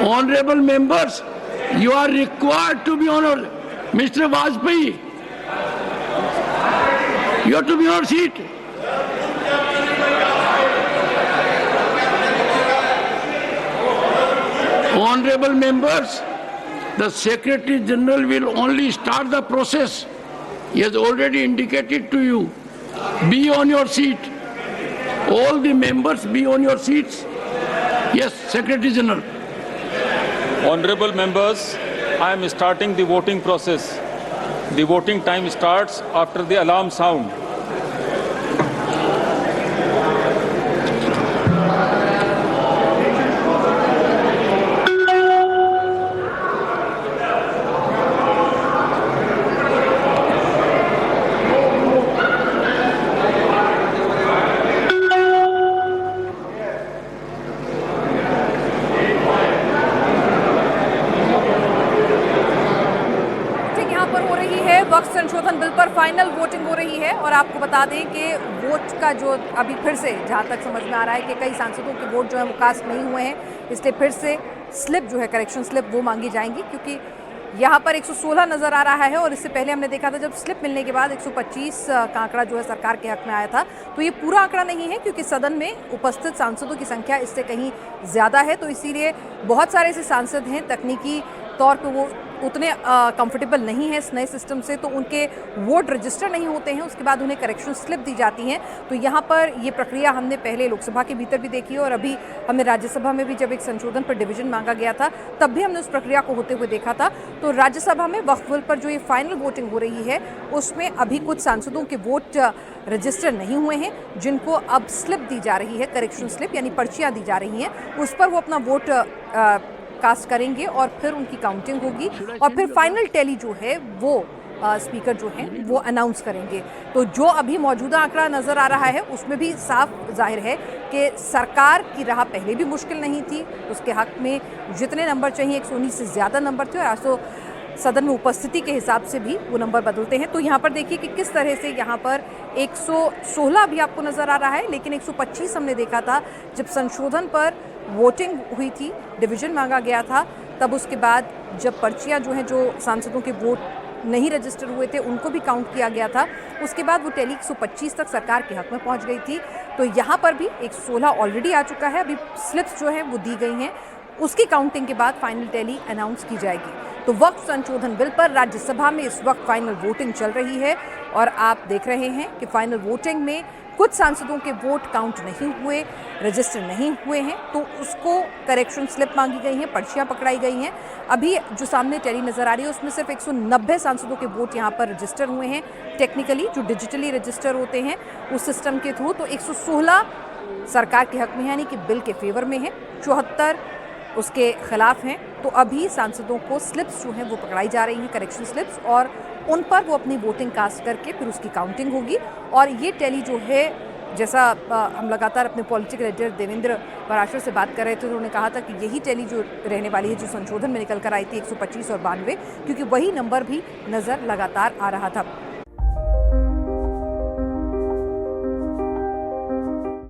Honorable members, you are required to be honored. Mr. Vajpayee, you have to be on your seat. Honorable members, the Secretary General will only start the process. He has already indicated to you. Be on your seat. All the members be on your seats. Yes, Secretary General. Honorable members, I am starting the voting process. The voting time starts after the alarm sound. वक्त संशोधन bill पर final voting हो रही है और आपको बता दें कि वोट का जो अभी फिर से जहां तक समझ में आ रहा है कि कई सांसदों के वोट जो है वो कास्ट नहीं हुए हैं, इसलिए फिर से स्लिप जो है करेक्शन स्लिप वो मांगी जाएंगी, क्योंकि यहाँ पर 116 नज़र आ रहा है और इससे पहले हमने देखा था जब स्लिप मिलने के बाद 125 का आंकड़ा जो है सरकार के हक में आया था। तो ये पूरा आंकड़ा नहीं है क्योंकि सदन में उपस्थित सांसदों की संख्या इससे कहीं ज़्यादा है, तो इसीलिए बहुत सारे ऐसे सांसद हैं तकनीकी तौर पे वो उतने कंफर्टेबल नहीं है इस नए सिस्टम से, तो उनके वोट रजिस्टर नहीं होते हैं, उसके बाद उन्हें करेक्शन स्लिप दी जाती हैं। तो यहाँ पर ये प्रक्रिया हमने पहले लोकसभा के भीतर भी देखी है और अभी हमने राज्यसभा में भी जब एक संशोधन पर डिवीजन मांगा गया था तब भी हमने उस प्रक्रिया को होते हुए देखा था। तो राज्यसभा में वक्फ बिल पर जो ये फाइनल वोटिंग हो रही है उसमें अभी कुछ सांसदों के वोट रजिस्टर नहीं हुए हैं, जिनको अब स्लिप दी जा रही है, करेक्शन स्लिप यानी पर्चियाँ दी जा रही हैं, उस पर वो अपना वोट कास्ट करेंगे और फिर उनकी काउंटिंग होगी और फिर फाइनल टैली जो है वो स्पीकर जो हैं वो अनाउंस करेंगे। तो जो अभी मौजूदा आंकड़ा नज़र आ रहा है उसमें भी साफ जाहिर है कि सरकार की राह पहले भी मुश्किल नहीं थी, उसके हक में जितने नंबर चाहिए 119 से ज़्यादा नंबर थे और आज तो सदन में उपस्थिति के हिसाब से भी वो नंबर बदलते हैं। तो यहाँ पर देखिए कि किस तरह से यहाँ पर 116 भी आपको नज़र आ रहा है, लेकिन 125 हमने देखा था जब संशोधन पर वोटिंग हुई थी, डिवीज़न मांगा गया था, तब उसके बाद जब पर्चियाँ जो हैं जो सांसदों के वोट नहीं रजिस्टर हुए थे उनको भी काउंट किया गया था, उसके बाद वो टैली 125 तक सरकार के हक में पहुंच गई थी। तो यहाँ पर भी 116 ऑलरेडी आ चुका है, अभी स्लिप्स जो हैं वो दी गई हैं, उसकी काउंटिंग के बाद फाइनल टैली अनाउंस की जाएगी। तो वक्फ संशोधन बिल पर राज्यसभा में इस वक्त फाइनल वोटिंग चल रही है और आप देख रहे हैं कि फाइनल वोटिंग में कुछ सांसदों के वोट काउंट नहीं हुए, रजिस्टर नहीं हुए हैं, तो उसको करेक्शन स्लिप मांगी गई हैं, पर्चियाँ पकड़ाई गई हैं। अभी जो सामने टैली नज़र आ रही है उसमें सिर्फ 190 सांसदों के वोट यहाँ पर रजिस्टर हुए हैं टेक्निकली, जो डिजिटली रजिस्टर होते हैं उस सिस्टम के थ्रू। तो 116 सरकार के हक में यानी कि बिल के फेवर में है, 74 उसके खिलाफ हैं। तो अभी सांसदों को स्लिप्स जो हैं वो पकड़ाई जा रही हैं, करेक्शन स्लिप्स, और उन पर वो अपनी वोटिंग कास्ट करके फिर उसकी काउंटिंग होगी। और ये टैली जो है, जैसा हम लगातार अपने पॉलिटिकल एडिटर देवेंद्र पराशर से बात कर रहे थे, तो उन्होंने कहा था कि यही टैली जो रहने वाली है जो संशोधन में निकल कर आई थी 125 और 92, क्योंकि वही नंबर भी नज़र लगातार आ रहा था।